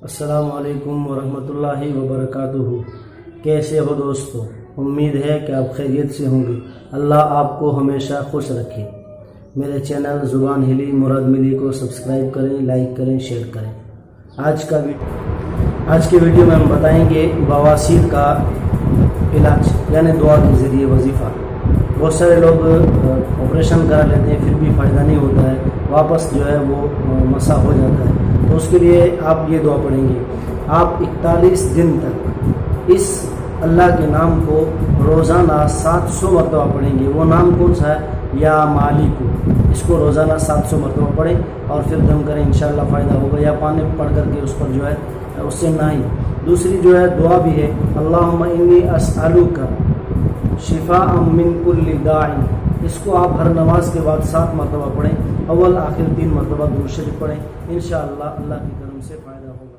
السلام علیکم ورحمۃ اللہ وبرکاتہ۔ کیسے ہو دوستو؟ امید ہے کہ آپ خیریت سے ہوں گے۔ اللہ آپ کو ہمیشہ خوش رکھے۔ میرے چینل زبان ہلی مراد ملی کو سبسکرائب کریں، لائک کریں، شیئر کریں۔ آج کے ویڈیو میں ہم بتائیں گے بواسیر کا علاج، یعنی دعا کے ذریعے وظیفہ۔ بہت سارے لوگ آپریشن کرا لیتے ہیں، پھر بھی فائدہ نہیں ہوتا ہے، واپس جو ہے وہ مسا ہو جاتا ہے۔ تو اس کے لیے آپ یہ دعا پڑھیں گے۔ آپ 41 دن تک اس اللہ کے نام کو روزانہ 700 مرتبہ پڑھیں گے۔ وہ نام کون سا ہے؟ یا مالک۔ اس کو روزانہ 700 مرتبہ پڑھیں اور پھر دم کریں، انشاءاللہ فائدہ ہوگا۔ یا پانی پڑھ کر کے اس پر جو ہے اس سے نہائیں۔ دوسری جو ہے دعا بھی ہے، اللہم انی اسألک شفاء من کل داع۔ اس کو آپ ہر نماز کے بعد 7 مرتبہ پڑھیں، اول آخر 3 مرتبہ درود شریف پڑھیں، انشاءاللہ اللہ کی کرم سے فائدہ ہوگا۔